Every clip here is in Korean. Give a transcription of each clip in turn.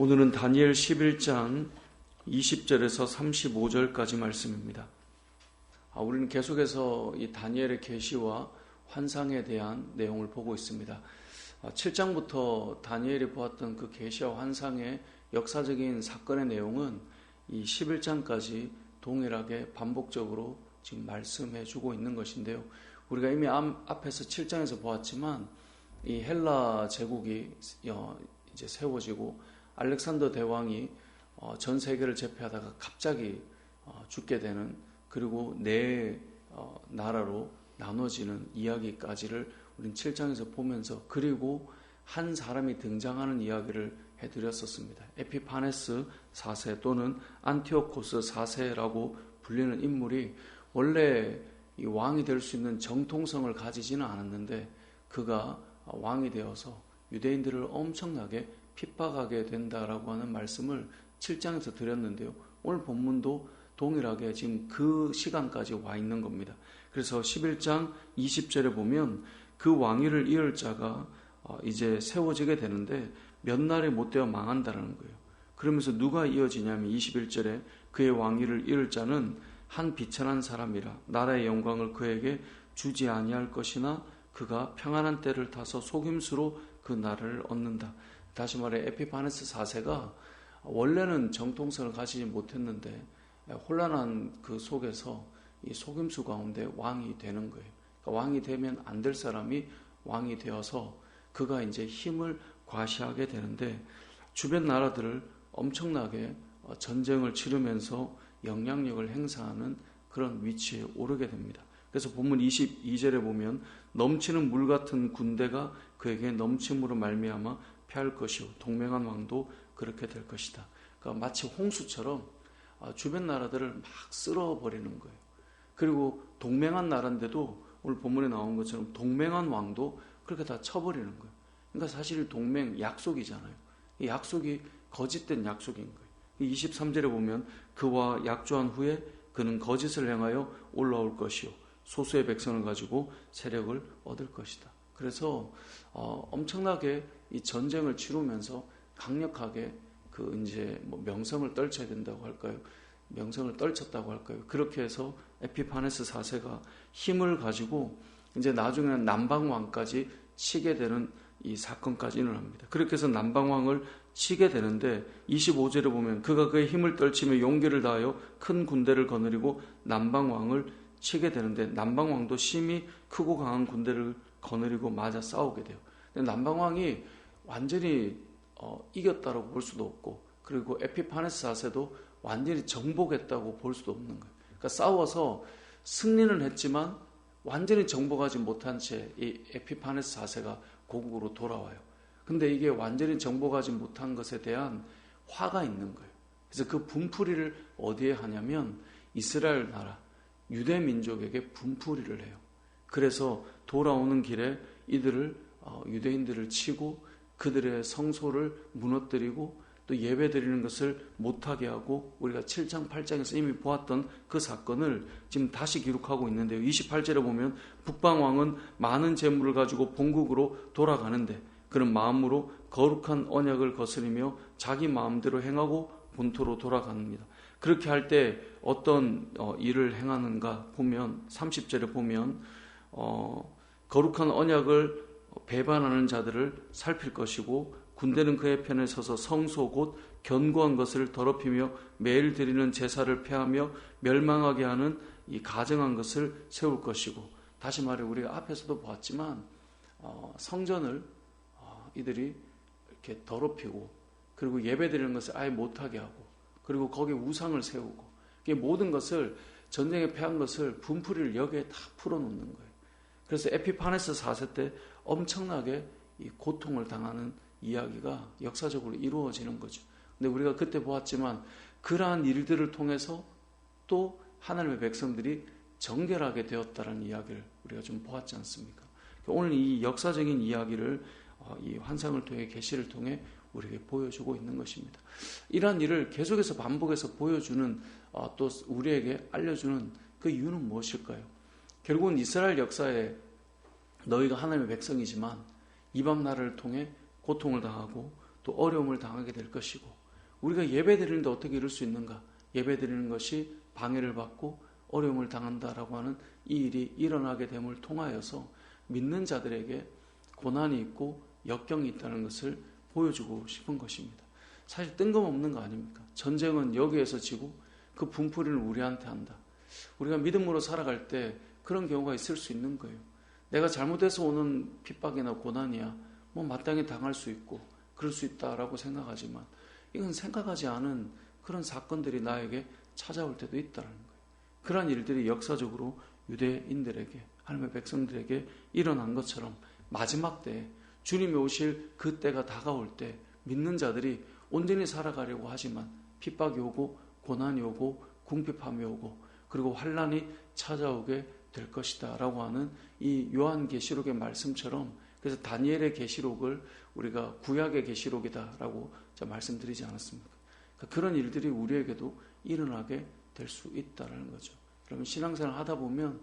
오늘은 다니엘 11장 20절에서 35절까지 말씀입니다. 우리는 계속해서 이 다니엘의 계시와 환상에 대한 내용을 보고 있습니다. 7장부터 다니엘이 보았던 그 계시와 환상의 역사적인 사건의 내용은 이 11장까지 동일하게 반복적으로 지금 말씀해 주고 있는 것인데요. 우리가 이미 앞에서 7장에서 보았지만 이 헬라 제국이 이제 세워지고 알렉산더 대왕이 전 세계를 제패하다가 갑자기 죽게 되는, 그리고 네 나라로 나눠지는 이야기까지를 우린 7장에서 보면서, 그리고 한 사람이 등장하는 이야기를 해드렸었습니다. 에피파네스 4세 또는 안티오코스 4세라고 불리는 인물이 원래 이 왕이 될 수 있는 정통성을 가지지는 않았는데 그가 왕이 되어서 유대인들을 엄청나게 핍박하게 된다라고 하는 말씀을 7장에서 드렸는데요. 오늘 본문도 동일하게 지금 그 시간까지 와 있는 겁니다. 그래서 11장 20절에 보면 그 왕위를 이을 자가 이제 세워지게 되는데 몇 날에 못 되어 망한다라는 거예요. 그러면서 누가 이어지냐면 21절에 그의 왕위를 이을 자는 한 비천한 사람이라 나라의 영광을 그에게 주지 아니할 것이나 그가 평안한 때를 타서 속임수로 그 나라를 얻는다. 다시 말해 에피파네스 4세가 원래는 정통성을 가지지 못했는데 혼란한 그 속에서 이 속임수 가운데 왕이 되는 거예요. 그러니까 왕이 되면 안 될 사람이 왕이 되어서 그가 이제 힘을 과시하게 되는데 주변 나라들을 엄청나게 전쟁을 치르면서 영향력을 행사하는 그런 위치에 오르게 됩니다. 그래서 본문 22절에 보면 넘치는 물 같은 군대가 그에게 넘침으로 말미암아 패할 것이요 동맹한 왕도 그렇게 될 것이다. 그러니까 마치 홍수처럼 주변 나라들을 막 쓸어버리는 거예요. 그리고 동맹한 나라인데도 오늘 본문에 나온 것처럼 동맹한 왕도 그렇게 다 쳐버리는 거예요. 그러니까 사실 동맹 약속이잖아요. 이 약속이 거짓된 약속인 거예요. 23절에 보면 그와 약조한 후에 그는 거짓을 행하여 올라올 것이요 소수의 백성을 가지고 세력을 얻을 것이다. 그래서 엄청나게 이 전쟁을 치르면서 강력하게 그 이제 뭐 명성을 떨쳐야 된다고 할까요? 명성을 떨쳤다고 할까요? 그렇게 해서 에피파네스 4세가 힘을 가지고 이제 나중에는 남방왕까지 치게 되는 이 사건까지 일어납니다. 그렇게 해서 남방왕을 치게 되는데 25절에 보면 그가 그의 힘을 떨치며 용기를 다하여 큰 군대를 거느리고 남방왕을 치게 되는데 남방왕도 심히 크고 강한 군대를 거느리고 맞아 싸우게 돼요. 근데 남방왕이 완전히 이겼다고 볼 수도 없고, 그리고 에피파네스 4세도 완전히 정복했다고 볼 수도 없는 거예요. 그러니까 싸워서 승리는 했지만 완전히 정복하지 못한 채 이 에피파네스 4세가 고국으로 돌아와요. 근데 이게 완전히 정복하지 못한 것에 대한 화가 있는 거예요. 그래서 그 분풀이를 어디에 하냐면 이스라엘 나라, 유대 민족에게 분풀이를 해요. 그래서 돌아오는 길에 이들을 유대인들을 치고 그들의 성소를 무너뜨리고 또 예배 드리는 것을 못하게 하고, 우리가 7장 8장에서 이미 보았던 그 사건을 지금 다시 기록하고 있는데요. 28절에 보면 북방왕은 많은 재물을 가지고 본국으로 돌아가는데 그는 마음으로 거룩한 언약을 거스리며 자기 마음대로 행하고 본토로 돌아갑니다. 그렇게 할 때 어떤 일을 행하는가 보면 30절에 보면 거룩한 언약을 배반하는 자들을 살필 것이고 군대는 그의 편에 서서 성소 곧 견고한 것을 더럽히며 매일 드리는 제사를 폐하며 멸망하게 하는 이 가증한 것을 세울 것이고, 다시 말해 우리가 앞에서도 보았지만 성전을 이들이 이렇게 더럽히고 그리고 예배 드리는 것을 아예 못하게 하고 그리고 거기에 우상을 세우고, 모든 것을 전쟁에 패한 것을 분풀이를 여기에 다 풀어놓는 거예요. 그래서 에피파네스 4세 때 엄청나게 이 고통을 당하는 이야기가 역사적으로 이루어지는 거죠. 근데 우리가 그때 보았지만 그러한 일들을 통해서 또 하나님의 백성들이 정결하게 되었다는 이야기를 우리가 좀 보았지 않습니까? 오늘 이 역사적인 이야기를 이 환상을 통해 계시를 통해 우리에게 보여주고 있는 것입니다. 이러한 일을 계속해서 반복해서 보여주는 또 우리에게 알려주는 그 이유는 무엇일까요? 결국은 이스라엘 역사에 너희가 하나님의 백성이지만 이방 나라를 통해 고통을 당하고 또 어려움을 당하게 될 것이고, 우리가 예배드리는데 어떻게 이럴 수 있는가? 예배드리는 것이 방해를 받고 어려움을 당한다라고 하는 이 일이 일어나게 됨을 통하여서 믿는 자들에게 고난이 있고 역경이 있다는 것을 보여주고 싶은 것입니다. 사실 뜬금없는 거 아닙니까? 전쟁은 여기에서 지고 그 분풀이를 우리한테 한다. 우리가 믿음으로 살아갈 때 그런 경우가 있을 수 있는 거예요. 내가 잘못해서 오는 핍박이나 고난이야 뭐 마땅히 당할 수 있고 그럴 수 있다라고 생각하지만, 이건 생각하지 않은 그런 사건들이 나에게 찾아올 때도 있다는 거예요. 그러한 일들이 역사적으로 유대인들에게, 하나님의 백성들에게 일어난 것처럼 마지막 때에 주님이 오실 그 때가 다가올 때 믿는 자들이 온전히 살아가려고 하지만 핍박이 오고 고난이 오고 궁핍함이 오고 그리고 환난이 찾아오게 될 것이다 라고 하는 이 요한계시록의 말씀처럼, 그래서 다니엘의 계시록을 우리가 구약의 계시록이다 라고 말씀드리지 않았습니까? 그러니까 그런 일들이 우리에게도 일어나게 될 수 있다는 거죠. 그러면 신앙생활 하다 보면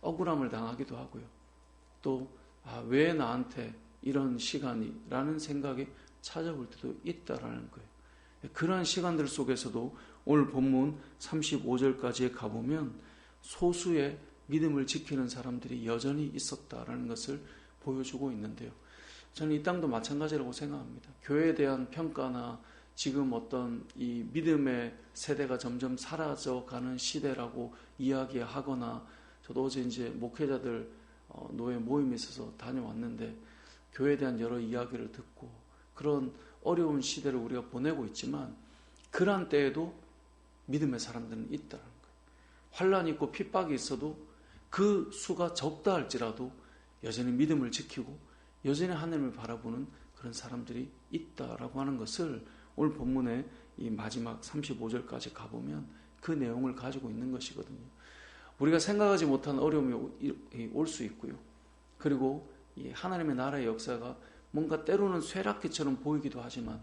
억울함을 당하기도 하고요. 또 왜 나한테 이런 시간이? 라는 생각이 찾아올 때도 있다라는 거예요. 그러한 시간들 속에서도 오늘 본문 35절까지에 가보면 소수의 믿음을 지키는 사람들이 여전히 있었다라는 것을 보여주고 있는데요. 저는 이 땅도 마찬가지라고 생각합니다. 교회에 대한 평가나 지금 어떤 이 믿음의 세대가 점점 사라져가는 시대라고 이야기하거나, 저도 어제 이제 목회자들 노예 모임에 있어서 다녀왔는데 교회에 대한 여러 이야기를 듣고 그런 어려운 시대를 우리가 보내고 있지만, 그러한 때에도 믿음의 사람들은 있다는 거예요. 환란이 있고 핍박이 있어도 그 수가 적다 할지라도 여전히 믿음을 지키고 여전히 하나님을 바라보는 그런 사람들이 있다라고 하는 것을 오늘 본문의 이 마지막 35절까지 가보면 그 내용을 가지고 있는 것이거든요. 우리가 생각하지 못한 어려움이 올 수 있고요. 그리고 이 하나님의 나라의 역사가 뭔가 때로는 쇠락기처럼 보이기도 하지만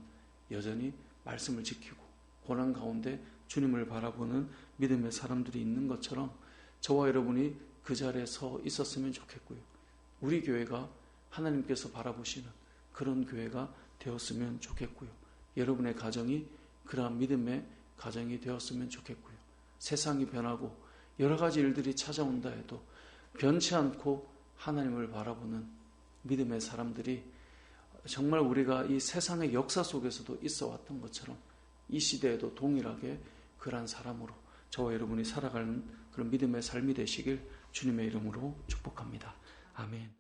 여전히 말씀을 지키고 고난 가운데 주님을 바라보는 믿음의 사람들이 있는 것처럼 저와 여러분이 그 자리에 서 있었으면 좋겠고요. 우리 교회가 하나님께서 바라보시는 그런 교회가 되었으면 좋겠고요. 여러분의 가정이 그러한 믿음의 가정이 되었으면 좋겠고요. 세상이 변하고 여러 가지 일들이 찾아온다 해도 변치 않고 하나님을 바라보는 믿음의 사람들이 정말 우리가 이 세상의 역사 속에서도 있어 왔던 것처럼 이 시대에도 동일하게 그러한 사람으로 저와 여러분이 살아가는 그런 믿음의 삶이 되시길 주님의 이름으로 축복합니다. 아멘.